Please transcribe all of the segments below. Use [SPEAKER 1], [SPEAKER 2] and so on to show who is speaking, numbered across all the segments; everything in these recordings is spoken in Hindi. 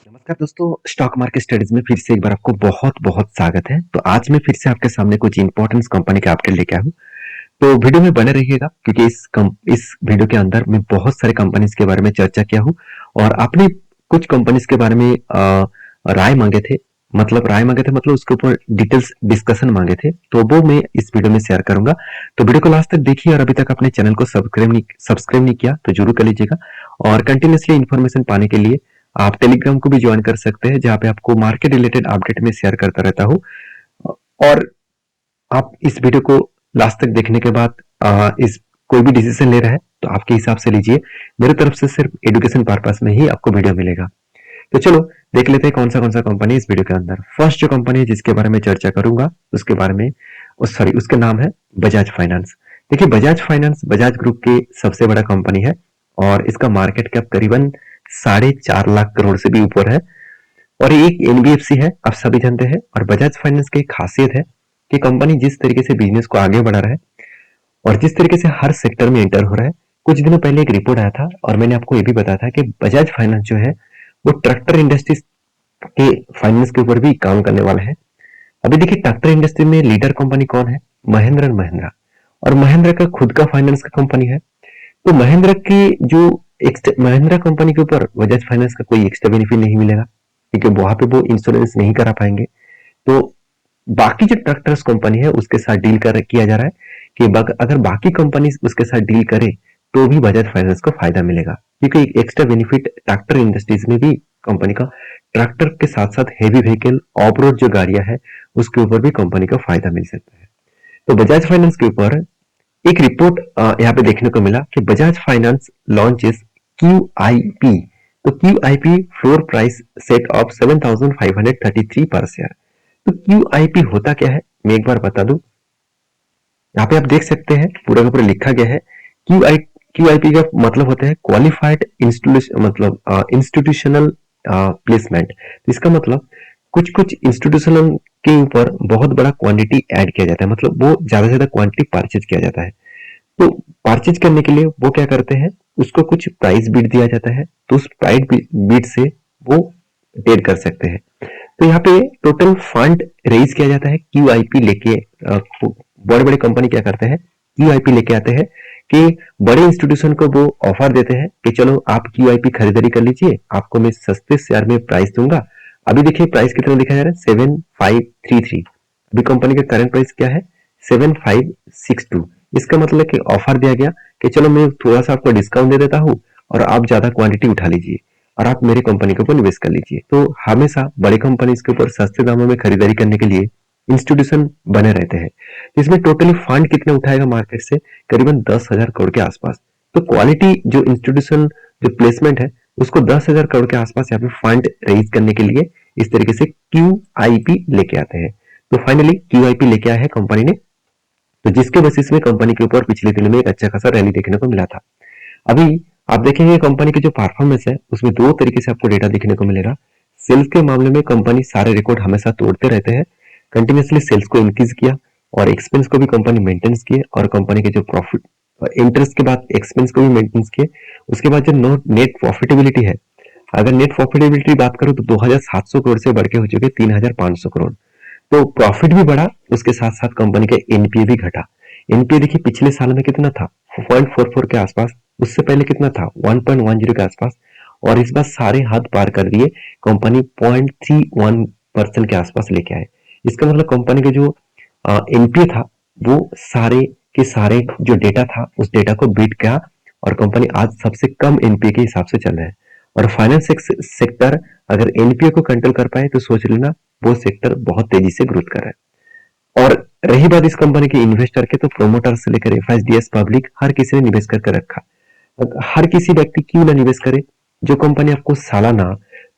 [SPEAKER 1] नमस्कार दोस्तों, स्टॉक मार्केट स्टडीज में फिर से एक बार आपको बहुत-बहुत स्वागत है। तो आज मैं फिर से आपके सामने कुछ इंपॉर्टेंट कंपनी के अपडेट लेके आया हूँ। तो वीडियो में बने रहिएगा क्योंकि इस वीडियो के अंदर मैं बहुत सारे कंपनीज के बारे में चर्चा किया हूँ और आपने कुछ कंपनीज के बारे में राय मांगे थे। मतलब उसके ऊपर डिटेल्स डिस्कशन मांगे थे, तो वो मैं इस वीडियो में शेयर करूंगा। तो वीडियो को लास्ट तक देखिए और अभी तक अपने चैनल को सब्सक्राइब नहीं किया तो जरूर कर लीजिएगा। और कंटिन्यूसली इन्फॉर्मेशन पाने के लिए आप टेलीग्राम को भी ज्वाइन कर सकते हैं, जहाँ पे आपको मार्केट रिलेटेड अपडेट में शेयर करता रहता हूँ। और आप इस वीडियो को लास्ट तक देखने के बाद इस कोई भी डिसीजन ले रहा है तो आपके हिसाब से लीजिए। मेरे तरफ से सिर्फ एजुकेशन पर्पस में ही आपको वीडियो मिलेगा। तो चलो देख लेते हैं कौन सा कंपनी इस वीडियो के अंदर। फर्स्ट जो कंपनी है जिसके बारे में चर्चा करूंगा उसके बारे में उसका नाम है बजाज फाइनेंस। देखिए, बजाज फाइनेंस बजाज ग्रुप की सबसे बड़ा कंपनी है और इसका मार्केट कैप करीबन 4.5 लाख करोड़ से भी ऊपर है और ये एक एनबीएफसी है, आप सभी जानते हैं। और बजाज फाइनेंस की एक खासियत है कि कंपनी जिस तरीके से बिजनेस को आगे बढ़ा रहा है और जिस तरीके से हर सेक्टर में एंटर हो रहा है। कुछ दिनों पहले एक रिपोर्ट आया था और मैंने आपको ये भी बताया था कि बजाज फाइनेंस जो है वो ट्रैक्टर इंडस्ट्री के फाइनेंस के ऊपर भी काम करने वाला है। अभी देखिए, ट्रैक्टर इंडस्ट्री में लीडर कंपनी कौन है? महिंद्रा एंड महिंद्रा। और महिंद्रा का खुद का फाइनेंस का कंपनी है। तो महिंद्रा की जो महिंद्रा कंपनी के ऊपर बजाज फाइनेंस का कोई एक्स्ट्रा बेनिफिट नहीं मिलेगा क्योंकि वहां पे वो इंश्योरेंस नहीं करा पाएंगे। तो बाकी जो ट्रैक्टर्स कंपनी है उसके साथ डील किया जा रहा है कि अगर बाकी कंपनी उसके साथ डील करे तो भी बजाज फाइनेंस को फायदा मिलेगा क्योंकि एक्स्ट्रा बेनिफिट ट्रैक्टर इंडस्ट्रीज में भी कंपनी का ट्रैक्टर के साथ साथ हेवी व्हीकल ऑफ रोड जो गाड़ियां है उसके ऊपर भी कंपनी को फायदा मिल सकता है। तो बजाज फाइनेंस के ऊपर एक रिपोर्ट यहाँ पे देखने को मिला कि बजाज फाइनेंस लॉन्चेस QIP। तो QIP floor price set of 7,533 पर शेयर। तो QIP होता क्या है मैं एक बार बता दूं। यहाँ पे आप देख सकते हैं पूरा का पूरा लिखा गया है। QIP का मतलब होता है क्वालिफाइड इंस्टीट्यूशन, मतलब इंस्टीट्यूशनल प्लेसमेंट। तो इसका मतलब कुछ कुछ इंस्टीट्यूशनल के ऊपर बहुत बड़ा क्वांटिटी ऐड किया जाता है, मतलब वो ज्यादा से ज्यादा क्वांटिटी परचेज किया जाता है। तो परचेज करने के लिए वो क्या करते हैं, उसको कुछ प्राइस बिड दिया जाता है, तो उस प्राइस बिड से वो ट्रेड कर सकते हैं। तो यहाँ पे टोटल फंड रेज किया जाता है QIP लेके। बड़े बड़े कंपनी क्या करते हैं, QIP लेके आते हैं कि बड़े इंस्टीट्यूशन को वो ऑफर देते हैं कि चलो आप QIP खरीदारी कर लीजिए, आपको मैं सस्ते शेयर में प्राइस दूंगा। अभी देखिए प्राइस कितना दिखाया जा रहा है, 7533। अभी कंपनी का करंट प्राइस क्या है, 7562। इसका मतलब कि ऑफर दिया गया कि चलो मैं थोड़ा सा आपको डिस्काउंट दे देता हूँ और आप ज्यादा क्वांटिटी उठा लीजिए और आप मेरी कंपनी के ऊपर निवेश कर लीजिए। तो हमेशा बड़े कंपनी के ऊपर सस्ते दामों में खरीदारी करने के लिए इंस्टीट्यूशन बने रहते हैं। इसमें टोटली फंड कितने उठाएगा मार्केट से, करीबन 10,000 करोड़ के आसपास। तो क्वालिटी जो इंस्टीट्यूशन जो प्लेसमेंट है उसको 10,000 करोड़ के आसपास यहाँ पे फंड रेज करने के लिए इस तरीके से QIP लेके आते हैं। तो फाइनली QIP लेके आया है कंपनी ने, तो जिसके बेसिस में कंपनी के ऊपर पिछले दिनों में एक अच्छा खासा रैली देखने को मिला था। अभी आप देखेंगे कंपनी की जो परफॉर्मेंस है उसमें दो तरीके से आपको डेटा देखने को मिलेगा। सेल्स के मामले में कंपनी सारे रिकॉर्ड हमेशा तोड़ते रहते हैं, कंटिन्यूसली सेल्स को इंक्रीज किया और एक्सपेंस को भी कंपनी मेंटेन्स किए और कंपनी के जो प्रॉफिट इंटरेस्ट के बाद एक्सपेंस को भी मेंटेन्स किए। उसके बाद जो नेट प्रॉफिटेबिलिटी है, अगर नेट प्रॉफिटेबिलिटी बात करो तो 2,700 करोड़ से बढ़ के हो चुके 3,500 करोड़। तो प्रॉफिट भी बढ़ा, उसके साथ साथ कंपनी का एनपीए भी घटा। एनपीए देखिए पिछले साल में कितना था, 0.44 के आसपास। उससे पहले कितना था, 1.10 के आसपास। और इस बार सारे हद पार कर दिए, कंपनी 0.31% के आसपास लेके आए। इसका मतलब कंपनी का जो एनपीए था वो सारे के सारे जो डेटा था उस डेटा को बीट किया और कंपनी आज सबसे कम एनपीए के हिसाब से चल रहा है। और फाइनेंस सेक्टर अगर एनपीए को कंट्रोल कर पाए तो सोच लेना वो सेक्टर बहुत तेजी से ग्रोथ कर रहा है। और रही बात इस कंपनी के इन्वेस्टर के, तो प्रोमोटर से लेकर एफआईडीएस पब्लिक हर किसी ने निवेश करके रखा। हर किसी व्यक्ति क्यों ना निवेश करे। जो कंपनी आपको सालाना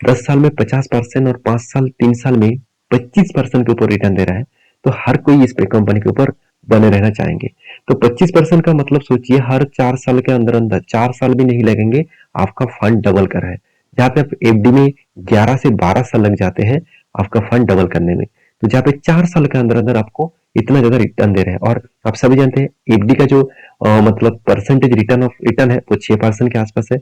[SPEAKER 1] 10 साल में 50% और 5 साल 3 साल में 25% के ऊपर रिटर्न दे रहा है, तो हर कोई इस पे कंपनी के ऊपर बने रहना चाहेंगे। तो 25% का मतलब सोचिए, हर 4 साल के अंदर अंदर 4 साल भी नहीं लगेंगे, आपका फंड डबल कर रहा है। जहाँ पे आप एफडी में 11 से 12 साल लग जाते हैं आपका फंड डबल करने में, तो जहाँ पे 4 साल के अंदर अंदर आपको इतना ज्यादा रिटर्न दे रहे हैं। और आप सभी जानते हैं एफडी का जो मतलब परसेंटेज रिटर्न ऑफ रिटर्न है वो 6% के आसपास है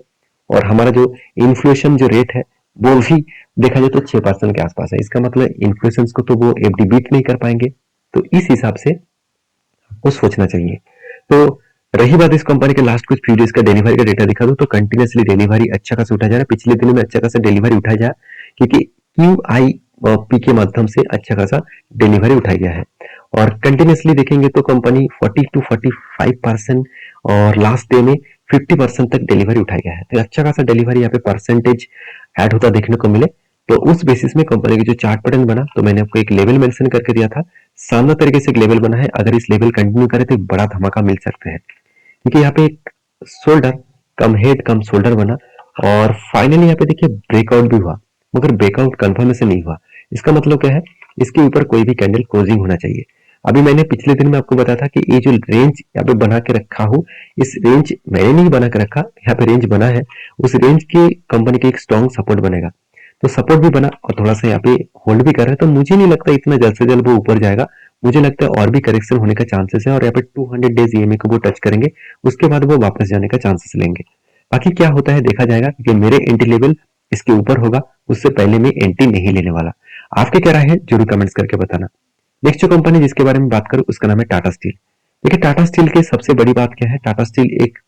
[SPEAKER 1] और हमारा जो इन्फ्लेशन जो रेट है वो भी देखा जाए तो 6% के आसपास है। इसका मतलब इन्फ्लेशन को तो वो एफडी बीट नहीं कर पाएंगे। तो इस हिसाब से आपको सोचना चाहिए। तो रही बात इस कंपनी के लास्ट कुछ फ्यू डेज का डिलीवरी का डेटा दिखा दूं तो कंटिन्यूसली डिलीवरी अच्छा खासा उठा जा रहा है। पिछले दिनों में अच्छा खासा डिलीवरी उठाया जा क्योंकि क्यू आई पी के माध्यम से अच्छा खासा डिलीवरी उठाया गया है। और कंटिन्यूसली देखेंगे तो कंपनी 40 to 45% और लास्ट डे में 50% तक डिलीवरी उठाया गया है। तो अच्छा खासा डिलीवरी यहाँ पे परसेंटेज ऐड होता देखने को मिले। तो उस बेसिस में कंपनी की जो चार्ट पैटर्न बना तो मैंने आपको एक लेवल मेंशन करके दिया था। शानदार तरीके से एक लेवल बना है। अगर इस लेवल कंटिन्यू करे तो एक बड़ा धमाका मिल सकता है क्योंकि यहाँ पे एक शोल्डर कम हेड कम शोल्डर बना और फाइनली यहाँ पे देखिए ब्रेकआउट भी हुआ मगर ब्रेकआउट कंफर्मेशन नहीं हुआ। इसका मतलब क्या है, इसके ऊपर कोई भी कैंडल क्लोजिंग होना चाहिए। अभी मैंने पिछले दिन में आपको बताया था कि ये जो रेंज यहाँ पे बना के रखा हूँ, इस रेंज मैंने नहीं बना के रखा, यहाँ पे रेंज बना है। उस रेंज की कंपनी के एक स्ट्रॉन्ग सपोर्ट बनेगा। तो सपोर्ट भी बना और थोड़ा सा यहाँ पे होल्ड भी कर रहा है। तो मुझे नहीं लगता इतना जल्द से जल्द वो ऊपर जाएगा। मुझे लगता है और भी करेक्शन होने का चांसेस है और यहाँ पे 200 डेज ईएमए को वो टच करेंगे, उसके बाद वो वापस जाने का चांसेस लेंगे। बाकी क्या होता है देखा जाएगा क्योंकि मेरे एंट्री लेवल इसके ऊपर होगा, उससे पहले मैं एंट्री नहीं लेने वाला। आपके क्या राय है जरूर कमेंट्स करके बताना। नेक्स्ट जो कंपनी जिसके बारे में बात करूं उसका नाम है टाटा स्टील। देखिए टाटा स्टील की सबसे बड़ी बात क्या है, टाटा स्टील एक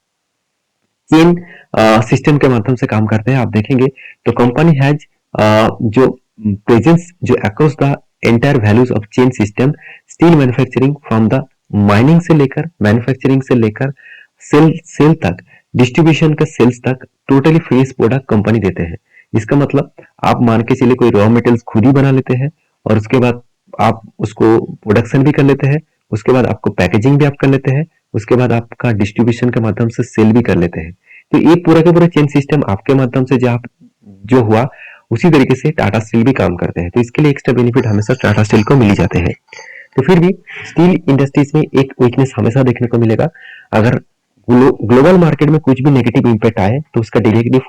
[SPEAKER 1] चेन सिस्टम के माध्यम से काम करते हैं। आप देखेंगे तो कंपनी हैज जो प्रेजेंस जो across the entire values of chain system, steel manufacturing from the mining से लेकर मैन्युफैक्चरिंग से लेकर सेल सेल तक, डिस्ट्रीब्यूशन का सेल्स तक टोटली फिनिश प्रोडक्ट कंपनी देते हैं। इसका मतलब आप मान के चलिए कोई रॉ मटेरियल्स खुद ही बना लेते हैं और उसके बाद आप उसको प्रोडक्शन भी कर लेते हैं, उसके बाद आपको पैकेजिंग भी आप कर लेते हैं, उसके बाद आपका डिस्ट्रीब्यूशन के माध्यम से सेल भी कर लेते हैं। तो ये पूरा का पूरा चेन सिस्टम आपके माध्यम से जो हुआ उसी तरीके से टाटा स्टील भी काम करते हैं। तो इसके लिए एक्स्ट्रा बेनिफिट हमेशा टाटा स्टील को मिल ही जाते हैं। तो फिर भी स्टील इंडस्ट्रीज में एक वीकनेस हमेशा देखने को मिलेगा। अगर ग्लोबल मार्केट में कुछ भी नेगेटिव इंपैक्ट आए तो उसका डायरेक्टली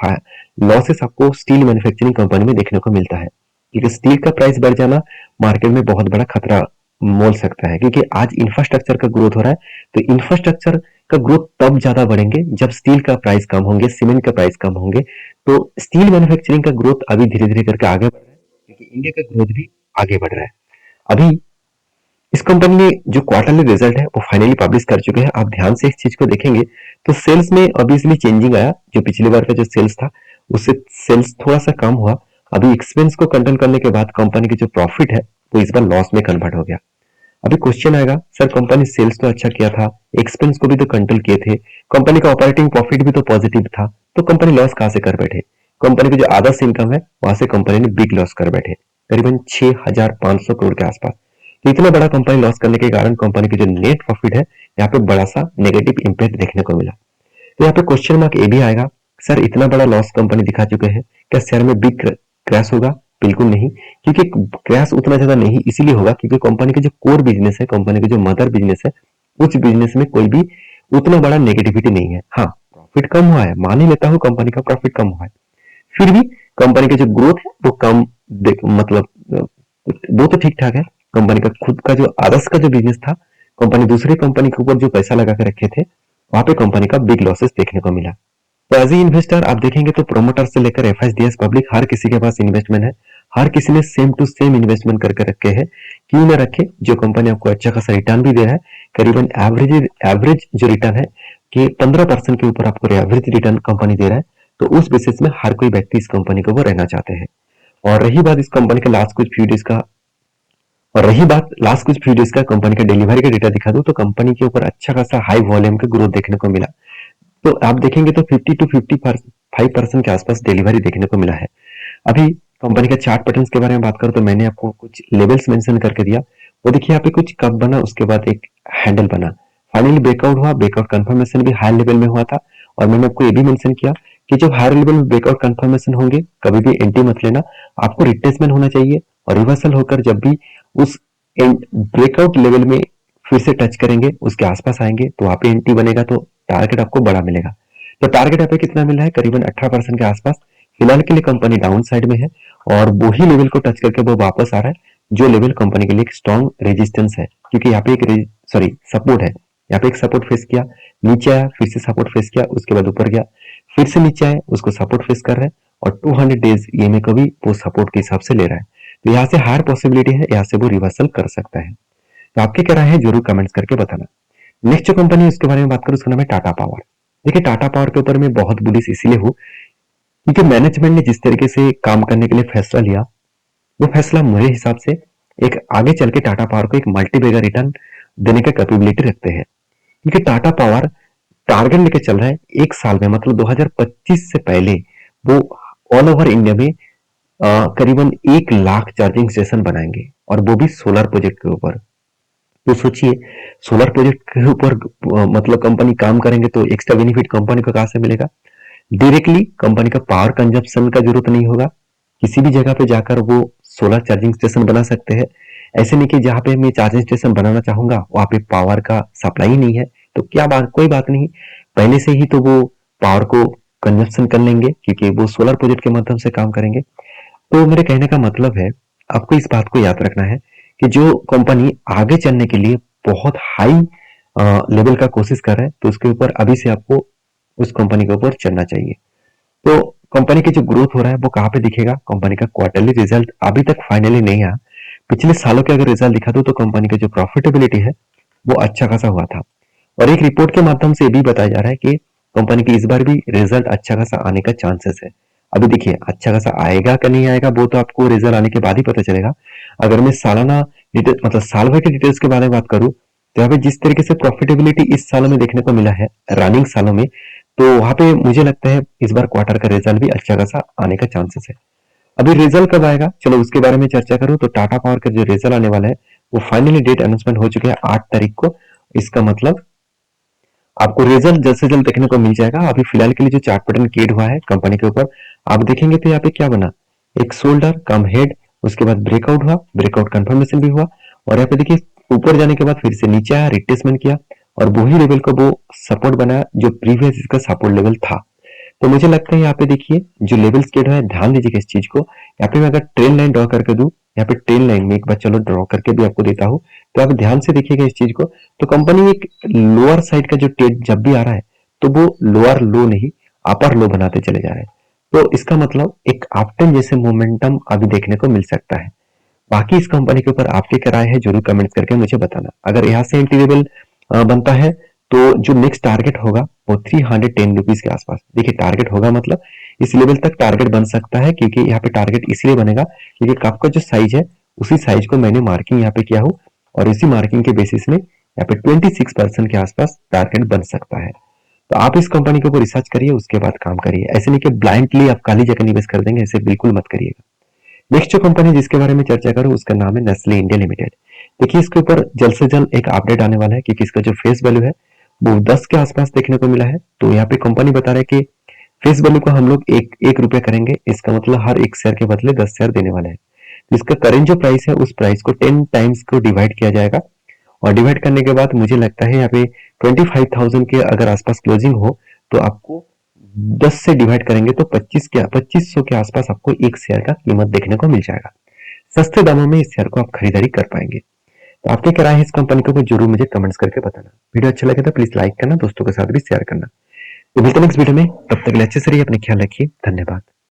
[SPEAKER 1] लॉसेस आपको स्टील मैन्युफैक्चरिंग कंपनी में देखने को मिलता है क्योंकि स्टील का प्राइस बढ़ जाना मार्केट में बहुत बड़ा खतरा मोल सकता है क्योंकि आज इंफ्रास्ट्रक्चर का ग्रोथ हो रहा है। तो इंफ्रास्ट्रक्चर का ग्रोथ तब ज्यादा बढ़ेंगे जब स्टील का प्राइस कम होंगे, सीमेंट का प्राइस कम होंगे। तो स्टील मैन्युफैक्चरिंग का ग्रोथ अभी धीरे धीरे करके आगे बढ़ रहा है क्योंकि इंडिया का ग्रोथ भी आगे बढ़ रहा है। अभी इस कंपनी ने जो क्वार्टरली रिजल्ट है वो फाइनली पब्लिश कर चुके हैं। आप ध्यान से इस चीज को देखेंगे तो सेल्स में ऑब्वियसली चेंजिंग आया। जो पिछली बार का जो सेल्स था उससे सेल्स थोड़ा सा कम हुआ। अभी एक्सपेंस को कंट्रोल करने के बाद कंपनी की जो प्रॉफिट है वो इस बार लॉस में कन्वर्ट हो गया। अभी क्वेश्चन आएगा सर कंपनी सेल्स तो अच्छा किया था, एक्सपेंस को भी तो कंट्रोल किए थे, कंपनी का ऑपरेटिंग प्रॉफिट भी तो पॉजिटिव था, तो कंपनी लॉस कहां से कर बैठे। कंपनी की जो आदर्श इनकम है वहां से कंपनी ने बिग लॉस कर बैठे, करीबन 6,500 करोड़ के आसपास। तो इतना बड़ा कंपनी लॉस करने के कारण कंपनी की जो नेट प्रॉफिट है यहाँ पे बड़ा सा नेगेटिव इंपैक्ट देखने को मिला। तो यहाँ पे क्वेश्चन मार्क ये भी आएगा सर इतना बड़ा लॉस कंपनी दिखा चुके हैं, क्या शेयर में बिग क्रैश होगा। बिल्कुल नहीं, क्योंकि क्रैश उतना ज्यादा नहीं इसीलिए होगा क्योंकि कंपनी के जो कोर बिजनेस है, कंपनी के जो मदर बिजनेस है, उस बिजनेस में कोई भी उतना बड़ा नेगेटिविटी नहीं है। हाँ प्रॉफिट कम हुआ है, मान ही लेता हूँ कंपनी का प्रॉफिट कम हुआ है, फिर भी कंपनी की जो ग्रोथ है वो कम मतलब वो तो ठीक ठाक है। कंपनी का खुद का जो आदर्श का जो बिजनेस था, कंपनी दूसरी कंपनी के ऊपर जो पैसा लगा के रखे थे वहां पे कंपनी का बिग लॉसेस देखने को मिला। तो एज ए इन्वेस्टर आप देखेंगे तो प्रोमोटर से लेकर एफएसडीएस पब्लिक हर किसी के पास इन्वेस्टमेंट है, हर किसी ने सेम टू सेम इन्वेस्टमेंट करके रखे हैं। क्यों ना रखे, जो कंपनी आपको अच्छा खासा रिटर्न भी दे रहा है, करीबन एवरेज जो रिटर्न है कि 15% के ऊपर आपको एवरेज रिटर्न कंपनी दे रहा है। तो उस बेसिस में हर कोई व्यक्ति इस कंपनी को वो रहना चाहते हैं। और रही बात इस कंपनी के लास्ट कुछ फ्यू डेज का कंपनी का डिलीवरी का डेटा दिखा दूं तो कंपनी के ऊपर अच्छा खासा हाई वॉल्यूम का ग्रोथ देखने को मिला। तो आप देखेंगे तो 50 to 55% के आसपास डिलीवरी देखने को मिला है। अभी कंपनी का चार्ट पैटर्न्स के बारे में बात करूं तो मैंने आपको कुछ लेवल्स मेंशन करके दिया। वो देखिए यहाँ पे कुछ कप बना, उसके बाद एक हैंडल बना, फाइनली ब्रेकआउट हुआ, ब्रेकआउट कंफर्मेशन भी हाई लेवल में हुआ था। और मैंने आपको ये भी मेंशन किया कि जब हायर लेवल में ब्रेकआउट कंफर्मेशन होंगे कभी भी एंट्री मत लेना, आपको रिट्रेसमेंट होना चाहिए और रिवर्सल होकर जब भी उस ब्रेकआउट लेवल में फिर से टच करेंगे, उसके आसपास आएंगे तो वहां पे एंट्री बनेगा तो टारगेट आपको बड़ा मिलेगा। तो टारगेट यहाँ पे कितना मिल रहा है, करीबन 18% के आसपास। फिलहाल के लिए कंपनी डाउन साइड में है और वही लेवल को टच करके वो वापस आ रहा है जो लेवल कंपनी के लिए एक स्ट्रॉन्ग रेजिस्टेंस है क्योंकि यहाँ पे एक सपोर्ट है। यहाँ पे एक सपोर्ट फेस किया, नीचे आया, फिर से सपोर्ट फेस किया, उसके बाद ऊपर गया, फिर से नीचे आया, उसको सपोर्ट फेस कर रहा है और 200 डेज ईएमआई को भी वो सपोर्ट के हिसाब से ले रहा है। तो यहाँ से हायर पॉसिबिलिटी है, यहाँ से वो रिवर्सल कर सकता है। तो आपकी क्या राय है जरूर कमेंट्स करके बताना। नेक्स्ट जो कंपनी है उसके बारे में बात करूं, उसका नाम है टाटा पावर। देखिए टाटा पावर के ऊपर मैं बहुत बुलिश इसीलिए हूँ क्योंकि मैनेजमेंट ने जिस तरीके से काम करने के लिए फैसला लिया, वो फैसला मेरे हिसाब से एक आगे चल के टाटा पावर को एक मल्टीबैगर रिटर्न देने का कैपेबिलिटी रखते हैं। क्योंकि टाटा पावर टारगेट लेके चल रहा है एक साल में, मतलब 2025 से पहले वो ऑल ओवर इंडिया में करीबन 1 लाख चार्जिंग स्टेशन बनाएंगे, और वो भी सोलर प्रोजेक्ट के ऊपर। तो सोचिए सोलर प्रोजेक्ट के ऊपर मतलब कंपनी काम करेंगे तो एक्स्ट्रा बेनिफिट कंपनी को कहां से मिलेगा? डायरेक्टली कंपनी का पावर कंजप्शन का जरूरत नहीं होगा। किसी भी जगह पे जाकर वो सोलर चार्जिंग स्टेशन बना सकते हैं। ऐसे नहीं कि जहाँ पे मैं चार्जिंग स्टेशन बनाना चाहूंगा वहां पे पावर का सप्लाई ही नहीं है, तो क्या बात, कोई बात नहीं, पहले से ही तो वो पावर को कंजप्शन कर लेंगे क्योंकि वो सोलर प्रोजेक्ट के माध्यम से काम करेंगे। तो मेरे कहने का मतलब है, आपको इस बात को याद रखना है कि जो कंपनी आगे चलने के लिए बहुत हाई लेवल का कोशिश कर रहा है तो उसके ऊपर अभी से आपको उस कंपनी के ऊपर चलना चाहिए। तो कंपनी की जो ग्रोथ हो रहा है वो कहाँ पे दिखेगा? कंपनी का क्वार्टरली रिजल्ट अभी तक फाइनली नहीं आया। पिछले सालों के अगर रिजल्ट दिखा दो तो कंपनी का जो प्रॉफिटेबिलिटी है वो अच्छा खासा हुआ था, और एक रिपोर्ट के माध्यम से ये भी बताया जा रहा है कि कंपनी की इस बार भी रिजल्ट अच्छा खासा आने का चांसेस है। अभी देखिए अच्छा खासा आएगा कि नहीं आएगा वो तो आपको रिजल्ट आने के बाद ही पता चलेगा। अगर मैं सालाना डिटेल मतलब साल भर के डिटेल्स के बारे में बात करूं तो यहाँ पे जिस तरीके से प्रॉफिटेबिलिटी इस सालों में देखने को मिला है रनिंग सालों में, तो वहां पे मुझे लगता है इस बार क्वार्टर का रिजल्ट भी अच्छा खासा आने का चांसेस है। अभी रिजल्ट कब आएगा चलो उसके बारे में चर्चा करूं तो टाटा पावर का जो रिजल्ट आने वाला है वो फाइनली डेट अनाउंसमेंट हो चुके हैं 8 तारीख को। इसका मतलब आपको रिजल्ट जल्द से जल्द देखने को मिल जाएगा। अभी फिलहाल के लिए जो चार्ट पैटर्न क्रिएट हुआ है कंपनी के ऊपर आप देखेंगे तो यहाँ पे क्या बना, एक शोल्डर कम हेड, उसके बाद ब्रेकआउट हुआ, ब्रेकआउट कंफर्मेशन भी हुआ, और यहाँ पे देखिए ऊपर जाने के बाद फिर से नीचे आया, रिट्रेसमेंट किया, और वही लेवल को वो सपोर्ट बनाया जो प्रीवियस इसका सपोर्ट लेवल था। तो मुझे लगता है यहाँ पे देखिए जो लेवल्स क्रिएट हुआ है ध्यान दीजिएगा इस चीज को। यहाँ पे मैं अगर ट्रेन लाइन ड्रॉ करके दूं, यहाँ पे ट्रेन लाइन में एक बार चलो ड्रॉ करके भी आपको देता हूँ, तो आप ध्यान से देखिएगा इस चीज को। तो कंपनी एक लोअर साइड का जो ट्रेड जब भी आ रहा है तो वो लोअर लो नहीं अपर लो बनाते चले जा रहे हैं। तो इसका मतलब एक अपट्रेंड जैसे मोमेंटम अभी देखने को मिल सकता है। बाकी इस कंपनी के ऊपर आपकी क्या राय है जरूर कमेंट्स करके मुझे बताना। अगर यहाँ से एंट्री लेवल बनता है तो जो नेक्स्ट टारगेट होगा वो 310 रुपीज के आसपास। देखिए टारगेट होगा मतलब इस लेवल तक टारगेट बन सकता है, क्योंकि यहाँ पे टारगेट इसलिए बनेगा क्योंकि आपका जो साइज है उसी साइज को मैंने मार्किंग यहाँ पे किया हूँ, और इसी मार्किंग के बेसिस में यहाँ पे 26% के आसपास टारगेट बन सकता है। तो आप इस कंपनी के ऊपर रिसर्च करिए, उसके बाद काम करिए। ऐसे नहीं कि ब्लाइंडली आप काली जगह निवेश कर देंगे, ऐसे बिल्कुल मत करिएगा। नेक्स्ट जो कंपनी जिसके बारे में चर्चा करूं उसका नाम है नेस्ले इंडिया लिमिटेड। देखिए इसके ऊपर जल्द से जल्द एक अपडेट आने वाला है क्योंकि इसका जो फेस वैल्यू है वो 10 के आसपास देखने को मिला है। तो यहाँ पे कंपनी बता रहा है कि फेस वैल्यू को हम लोग एक रुपया करेंगे, इसका मतलब हर एक शेयर के बदले 10 शेयर देने वाले हैं। तो इसका करेंट जो प्राइस है उस प्राइस को 10 टाइम्स को डिवाइड किया जाएगा, और डिवाइड करने के बाद मुझे लगता है यहाँ पे 25,000 के अगर आसपास क्लोजिंग हो तो आपको 10 से डिवाइड करेंगे तो 2500 के आसपास आपको एक शेयर का कीमत देखने को मिल जाएगा। सस्ते दामों में इस शेयर को आप खरीदारी कर पाएंगे। तो आपके क्या राय है इस कंपनी को जरूर मुझे कमेंट्स करके बताना। वीडियो अच्छा लगे तो प्लीज लाइक करना, दोस्तों के साथ भी शेयर करना। तो मिलते हैं नेक्स्ट वीडियो में, तब तक के लिए अच्छे से रहिए, अपने ख्याल रखिए, धन्यवाद।